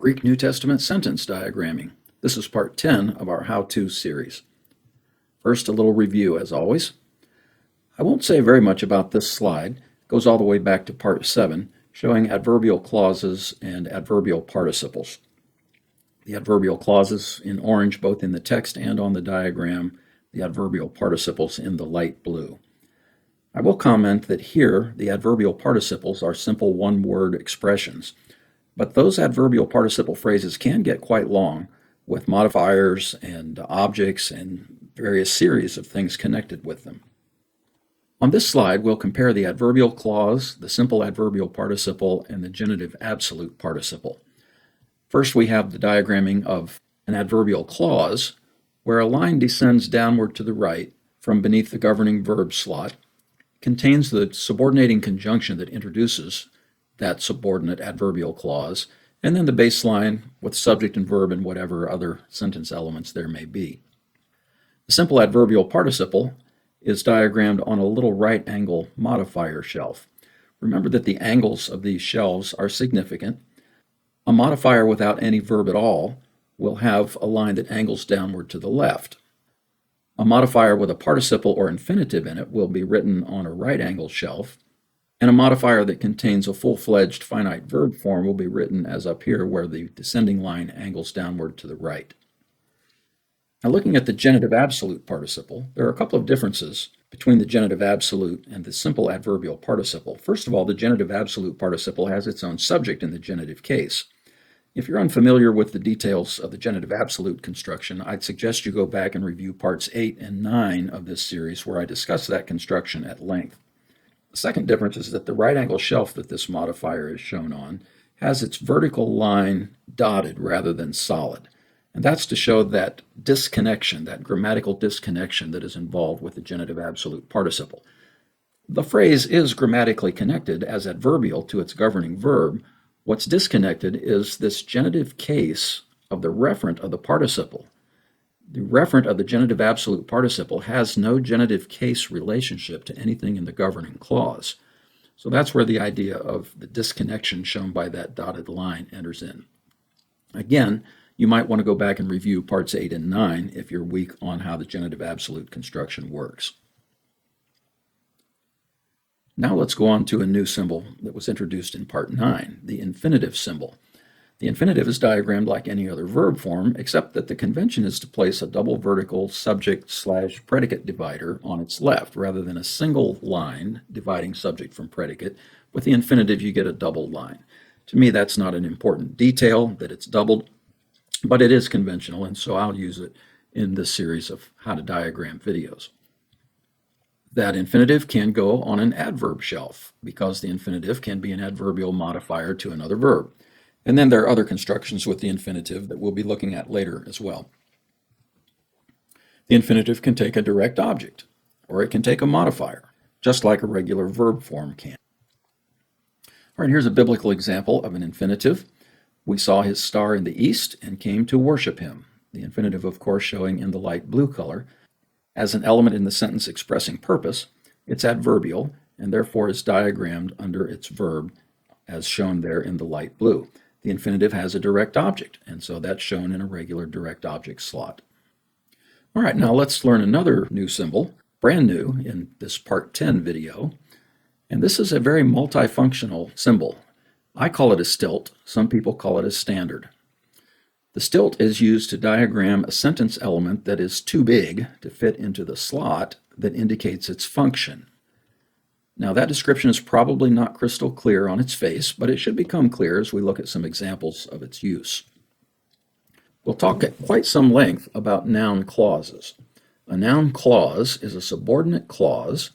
Greek New Testament sentence diagramming. This is part 10 of our how-to series. First, a little review as always. I won't say very much about this slide. It goes all the way back to part 7, showing adverbial clauses and adverbial participles. The adverbial clauses in orange, both in the text and on the diagram, the adverbial participles in the light blue. I will comment that here the adverbial participles are simple one-word expressions. But those adverbial participle phrases can get quite long with modifiers and objects and various series of things connected with them. On this slide, we'll compare the adverbial clause, the simple adverbial participle, and the genitive absolute participle. First, we have the diagramming of an adverbial clause where a line descends downward to the right from beneath the governing verb slot, contains the subordinating conjunction that introduces that subordinate adverbial clause, and then the baseline with subject and verb and whatever other sentence elements there may be. The simple adverbial participle is diagrammed on a little right angle modifier shelf. Remember that the angles of these shelves are significant. A modifier without any verb at all will have a line that angles downward to the left. A modifier with a participle or infinitive in it will be written on a right angle shelf, and a modifier that contains a full-fledged finite verb form will be written as up here, where the descending line angles downward to the right. Now, looking at the genitive absolute participle, there are a couple of differences between the genitive absolute and the simple adverbial participle. First of all, the genitive absolute participle has its own subject in the genitive case. If you're unfamiliar with the details of the genitive absolute construction, I'd suggest you go back and review parts 8 and 9 of this series, where I discuss that construction at length. The second difference is that the right angle shelf that this modifier is shown on has its vertical line dotted rather than solid. And that's to show that disconnection, that grammatical disconnection that is involved with the genitive absolute participle. The phrase is grammatically connected as adverbial to its governing verb. What's disconnected is this genitive case of the referent of the participle. The referent of the genitive absolute participle has no genitive case relationship to anything in the governing clause. So that's where the idea of the disconnection shown by that dotted line enters in. Again, you might want to go back and review parts 8 and 9 if you're weak on how the genitive absolute construction works. Now let's go on to a new symbol that was introduced in part 9, the infinitive symbol. The infinitive is diagrammed like any other verb form, except that the convention is to place a double vertical subject/predicate divider on its left, rather than a single line dividing subject from predicate. With the infinitive, you get a double line. To me, that's not an important detail that it's doubled, but it is conventional, and so I'll use it in this series of how to diagram videos. That infinitive can go on an adverb shelf, because the infinitive can be an adverbial modifier to another verb. And then there are other constructions with the infinitive that we'll be looking at later as well. The infinitive can take a direct object, or it can take a modifier, just like a regular verb form can. All right, here's a biblical example of an infinitive. We saw his star in the east and came to worship him. The infinitive, of course, showing in the light blue color. As an element in the sentence expressing purpose, it's adverbial and therefore is diagrammed under its verb as shown there in the light blue. The infinitive has a direct object, and so that's shown in a regular direct object slot. All right, now let's learn another new symbol, brand new in this part 10 video. And this is a very multifunctional symbol. I call it a stilt. Some people call it a standard. The stilt is used to diagram a sentence element that is too big to fit into the slot that indicates its function. Now, that description is probably not crystal clear on its face, but it should become clear as we look at some examples of its use. We'll talk at quite some length about noun clauses. A noun clause is a subordinate clause,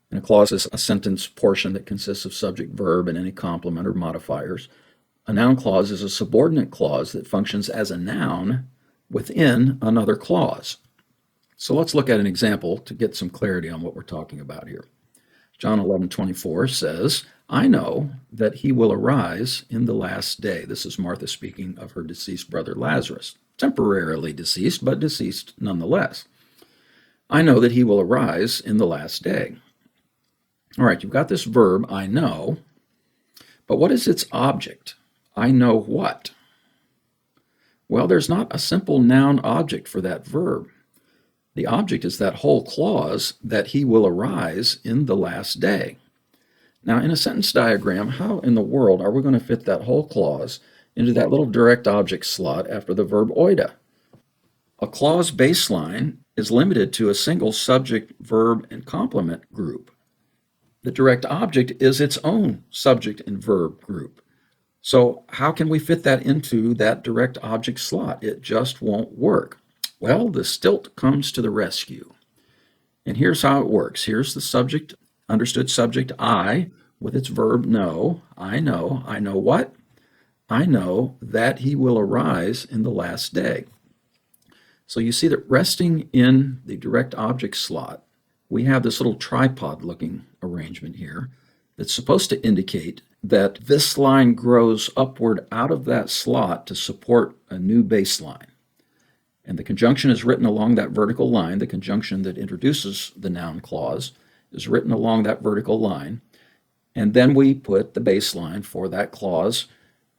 and a clause is a sentence portion that consists of subject, verb, and any complement or modifiers. A noun clause is a subordinate clause that functions as a noun within another clause. So let's look at an example to get some clarity on what we're talking about here. John 11:24 says, I know that he will arise in the last day. This is Martha speaking of her deceased brother Lazarus. Temporarily deceased, but deceased nonetheless. I know that he will arise in the last day. All right, you've got this verb, I know, but what is its object? I know what? Well, there's not a simple noun object for that verb. The object is that whole clause that he will arise in the last day. Now, in a sentence diagram, how in the world are we going to fit that whole clause into that little direct object slot after the verb oida? A clause baseline is limited to a single subject, verb, and complement group. The direct object is its own subject and verb group. So how can we fit that into that direct object slot? It just won't work. Well, the stilt comes to the rescue. And here's how it works. Here's the subject, understood subject I, with its verb know. I know. I know what? I know that he will arise in the last day. So you see that resting in the direct object slot, we have this little tripod-looking arrangement here that's supposed to indicate that this line grows upward out of that slot to support a new baseline. And the conjunction is written along that vertical line. The conjunction that introduces the noun clause is written along that vertical line. And then we put the baseline for that clause.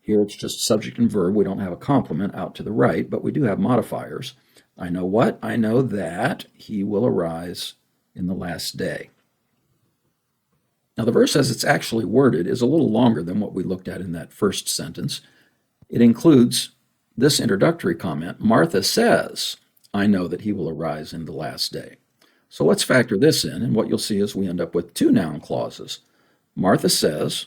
Here it's just subject and verb. We don't have a complement out to the right, but we do have modifiers. I know what? I know that he will arise in the last day. Now, the verse as it's actually worded is a little longer than what we looked at in that first sentence. It includes this introductory comment, Martha says, I know that he will arise in the last day. So let's factor this in, and what you'll see is we end up with two noun clauses. Martha says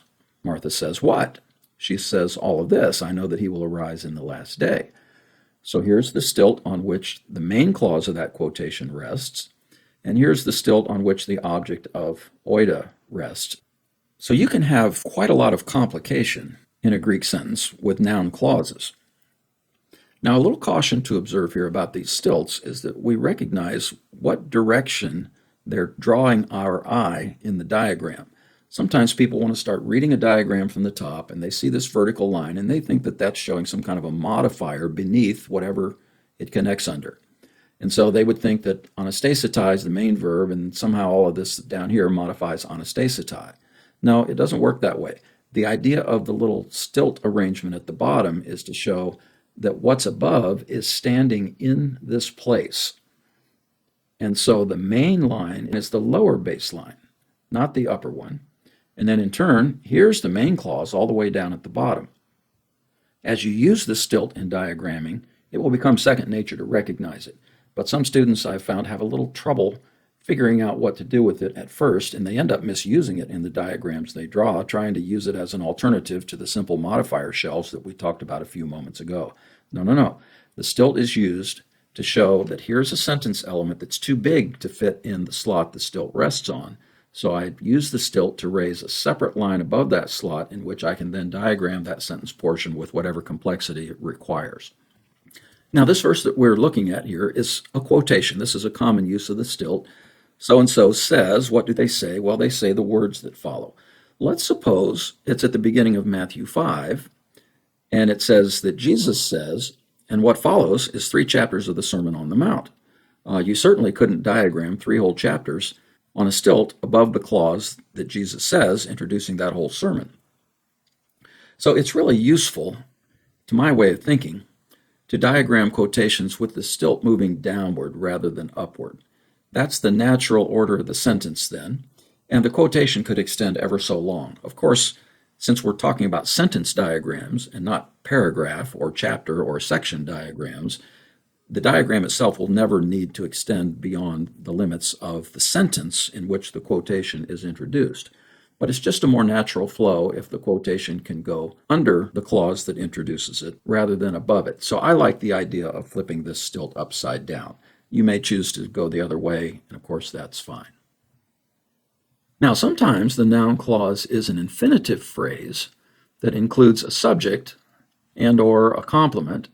what? She says all of this, I know that he will arise in the last day. So here's the stilt on which the main clause of that quotation rests, and here's the stilt on which the object of oida rests. So you can have quite a lot of complication in a Greek sentence with noun clauses. Now, a little caution to observe here about these stilts is that we recognize what direction they're drawing our eye in the diagram. Sometimes people want to start reading a diagram from the top and they see this vertical line and they think that that's showing some kind of a modifier beneath whatever it connects under. And so they would think that anastasatize is the main verb and somehow all of this down here modifies anastasatai. No, it doesn't work that way. The idea of the little stilt arrangement at the bottom is to show that what's above is standing in this place. And so the main line is the lower baseline, not the upper one. And then in turn, here's the main clause all the way down at the bottom. As you use the stilt in diagramming, it will become second nature to recognize it. But some students I've found have a little trouble figuring out what to do with it at first, and they end up misusing it in the diagrams they draw, trying to use it as an alternative to the simple modifier shelves that we talked about a few moments ago. No. The stilt is used to show that here's a sentence element that's too big to fit in the slot the stilt rests on. So I use the stilt to raise a separate line above that slot in which I can then diagram that sentence portion with whatever complexity it requires. Now, this verse that we're looking at here is a quotation. This is a common use of the stilt. So-and-so says, what do they say? Well, they say the words that follow. Let's suppose it's at the beginning of Matthew 5, and it says that Jesus says, and what follows is 3 chapters of the Sermon on the Mount. You certainly couldn't diagram 3 whole chapters on a stilt above the clause that Jesus says, introducing that whole sermon. So it's really useful, to my way of thinking, to diagram quotations with the stilt moving downward rather than upward. That's the natural order of the sentence then, and the quotation could extend ever so long. Of course, since we're talking about sentence diagrams and not paragraph or chapter or section diagrams, the diagram itself will never need to extend beyond the limits of the sentence in which the quotation is introduced. But it's just a more natural flow if the quotation can go under the clause that introduces it rather than above it. So I like the idea of flipping this stilt upside down. You may choose to go the other way, and of course that's fine. Now, sometimes the noun clause is an infinitive phrase that includes a subject and or a complement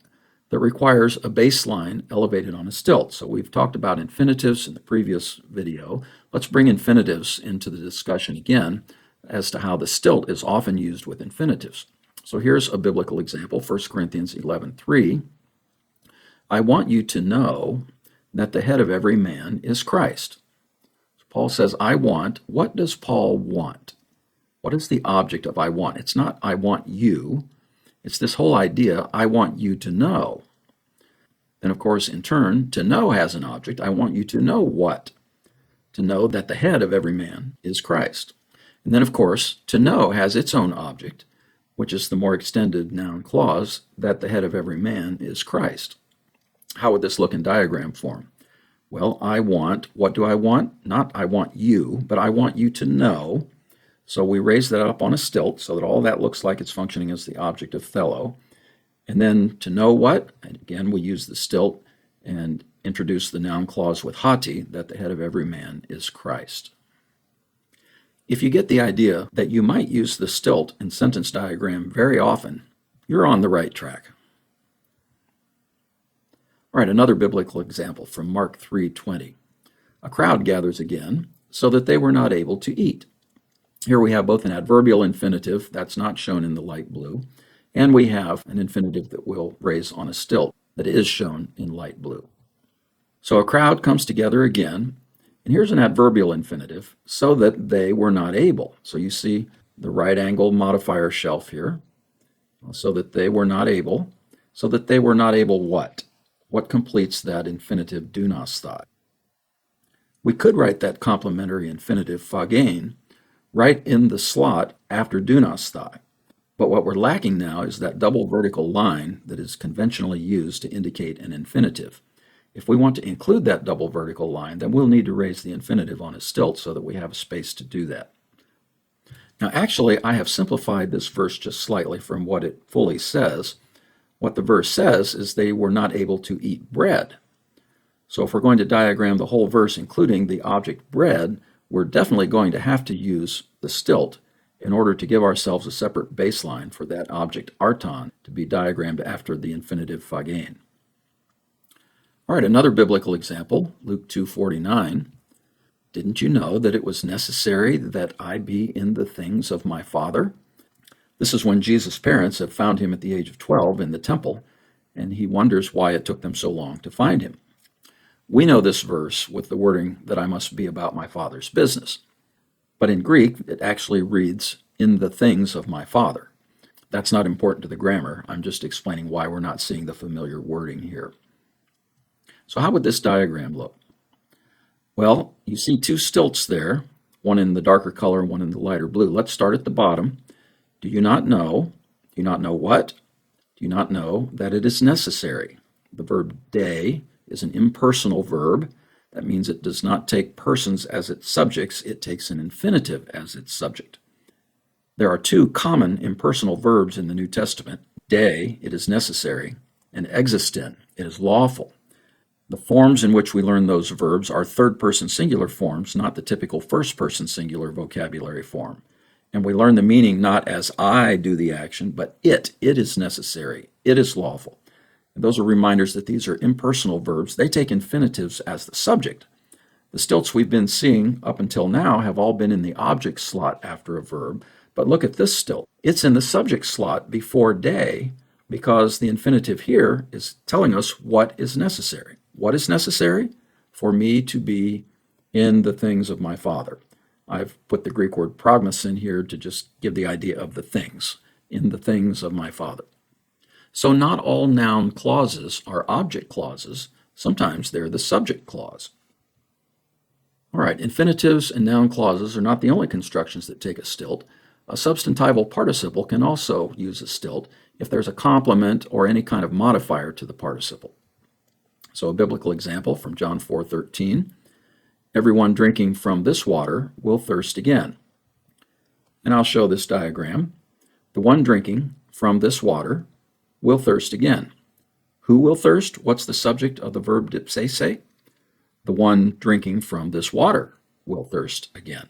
that requires a baseline elevated on a stilt. So we've talked about infinitives in the previous video. Let's bring infinitives into the discussion again as to how the stilt is often used with infinitives. So here's a biblical example, 1 Corinthians 11:3. I want you to know that the head of every man is Christ. So Paul says, I want. What does Paul want? What is the object of I want? It's not I want you. It's this whole idea, I want you to know. Then, of course, in turn, to know has an object. I want you to know what? To know that the head of every man is Christ. And then, of course, to know has its own object, which is the more extended noun clause, that the head of every man is Christ. How would this look in diagram form? Well, I want, what do I want? Not I want you, but I want you to know. So we raise that up on a stilt so that all that looks like it's functioning as the object of thello. And then to know what? And again, we use the stilt and introduce the noun clause with hati, that the head of every man is Christ. If you get the idea that you might use the stilt in sentence diagram very often, you're on the right track. All right, another biblical example from Mark 3:20. A crowd gathers again, so that they were not able to eat. Here we have both an adverbial infinitive, that's not shown in the light blue, and we have an infinitive that we'll raise on a stilt that is shown in light blue. So a crowd comes together again, and here's an adverbial infinitive, so that they were not able. So you see the right angle modifier shelf here, so that they were not able. So that they were not able what? What completes that infinitive dunasthai? We could write that complementary infinitive phagain right in the slot after dunasthai. But what we're lacking now is that double vertical line that is conventionally used to indicate an infinitive. If we want to include that double vertical line, then we'll need to raise the infinitive on a stilt so that we have space to do that. Now, actually, I have simplified this verse just slightly from what it fully says. What the verse says is they were not able to eat bread. So if we're going to diagram the whole verse, including the object bread, we're definitely going to have to use the stilt in order to give ourselves a separate baseline for that object arton to be diagrammed after the infinitive phagain. All right, another biblical example, Luke 2:49. Didn't you know that it was necessary that I be in the things of my Father? This is when Jesus' parents have found him at the age of 12 in the temple, and he wonders why it took them so long to find him. We know this verse with the wording that I must be about my Father's business. But in Greek, it actually reads, in the things of my Father. That's not important to the grammar. I'm just explaining why we're not seeing the familiar wording here. So how would this diagram look? Well, you see two stilts there, one in the darker color, one in the lighter blue. Let's start at the bottom. Do you not know? Do you not know what? Do you not know that it is necessary? The verb de is an impersonal verb. That means it does not take persons as its subjects. It takes an infinitive as its subject. There are two common impersonal verbs in the New Testament. De, it is necessary, and existin, it is lawful. The forms in which we learn those verbs are third-person singular forms, not the typical first-person singular vocabulary form. And we learn the meaning not as I do the action, but it is necessary, it is lawful. And those are reminders that these are impersonal verbs. They take infinitives as the subject. The stilts we've been seeing up until now have all been in the object slot after a verb, but look at this stilt. It's in the subject slot before de because the infinitive here is telling us what is necessary. What is necessary? For me to be in the things of my Father. I've put the Greek word pragmas in here to just give the idea of the things, in the things of my Father. So not all noun clauses are object clauses. Sometimes they're the subject clause. All right, infinitives and noun clauses are not the only constructions that take a stilt. A substantival participle can also use a stilt if there's a complement or any kind of modifier to the participle. So a biblical example from John 4:13. Everyone drinking from this water will thirst again. And I'll show this diagram. The one drinking from this water will thirst again. Who will thirst? What's the subject of the verb dipsese? The one drinking from this water will thirst again.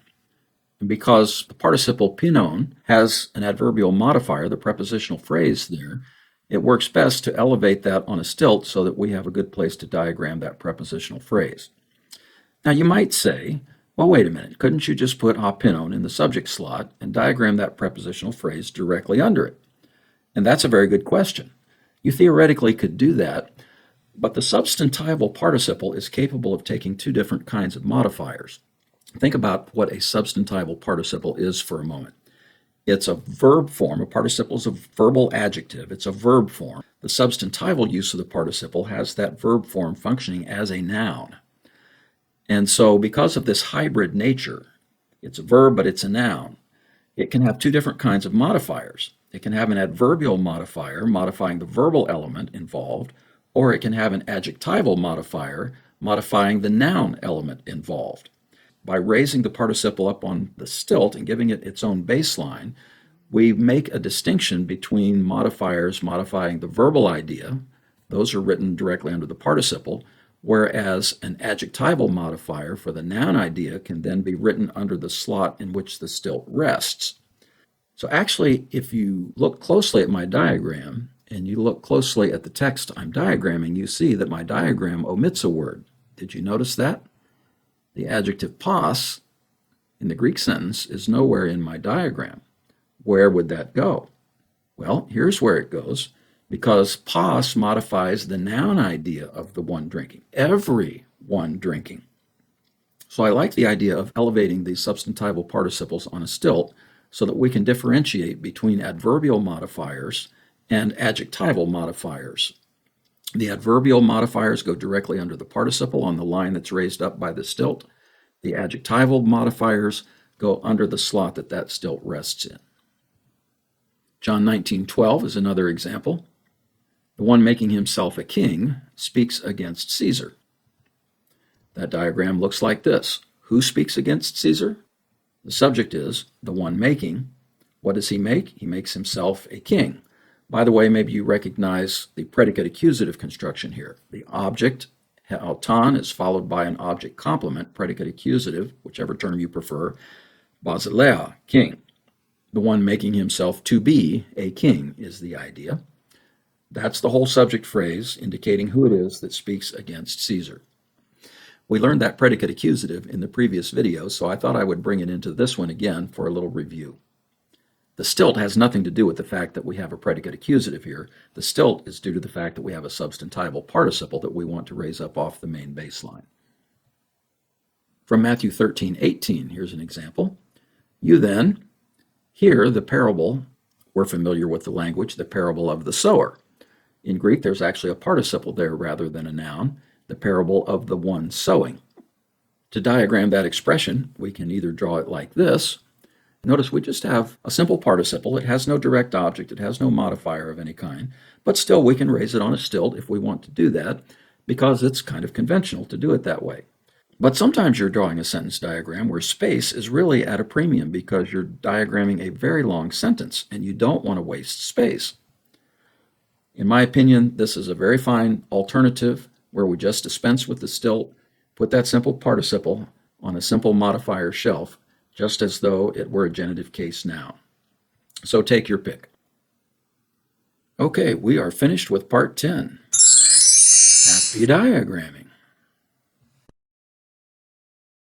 And because the participle pinon has an adverbial modifier, the prepositional phrase there, it works best to elevate that on a stilt so that we have a good place to diagram that prepositional phrase. Now you might say, well, wait a minute, couldn't you just put pinon in the subject slot and diagram that prepositional phrase directly under it? And that's a very good question. You theoretically could do that, but the substantival participle is capable of taking two different kinds of modifiers. Think about what a substantival participle is for a moment. It's a verb form. A participle is a verbal adjective. It's a verb form. The substantival use of the participle has that verb form functioning as a noun. And so because of this hybrid nature, it's a verb, but it's a noun, it can have two different kinds of modifiers. It can have an adverbial modifier, modifying the verbal element involved, or it can have an adjectival modifier, modifying the noun element involved. By raising the participle up on the stilt and giving it its own baseline, we make a distinction between modifiers modifying the verbal idea. Those are written directly under the participle, whereas an adjectival modifier for the noun idea can then be written under the slot in which the stilt rests. So actually, if you look closely at my diagram and you look closely at the text I'm diagramming, you see that my diagram omits a word. Did you notice that? The adjective pos in the Greek sentence is nowhere in my diagram. Where would that go? Well, here's where it goes, because pos modifies the noun idea of the one drinking, everyone drinking. So I like the idea of elevating these substantival participles on a stilt so that we can differentiate between adverbial modifiers and adjectival modifiers. The adverbial modifiers go directly under the participle on the line that's raised up by the stilt. The adjectival modifiers go under the slot that that stilt rests in. John 19:12 is another example. The one making himself a king speaks against Caesar. That diagram looks like this. Who speaks against Caesar? The subject is the one making. What does he make? He makes himself a king. By the way, maybe you recognize the predicate accusative construction here. The object, auton, is followed by an object complement, predicate accusative, whichever term you prefer, basileia, king. The one making himself to be a king is the idea. That's the whole subject phrase indicating who it is that speaks against Caesar. We learned that predicate accusative in the previous video, so I thought I would bring it into this one again for a little review. The stilt has nothing to do with the fact that we have a predicate accusative here. The stilt is due to the fact that we have a substantival participle that we want to raise up off the main baseline. From Matthew 13:18, here's an example. You then hear the parable, we're familiar with the language, the parable of the sower. In Greek, there's actually a participle there rather than a noun, the parable of the one sowing. To diagram that expression, we can either draw it like this. Notice we just have a simple participle. It has no direct object. It has no modifier of any kind. But still, we can raise it on a stilt if we want to do that because it's kind of conventional to do it that way. But sometimes you're drawing a sentence diagram where space is really at a premium because you're diagramming a very long sentence and you don't want to waste space. In my opinion, this is a very fine alternative where we just dispense with the stilt, put that simple participle on a simple modifier shelf, just as though it were a genitive case noun. So take your pick. Okay, we are finished with part 10. Happy diagramming.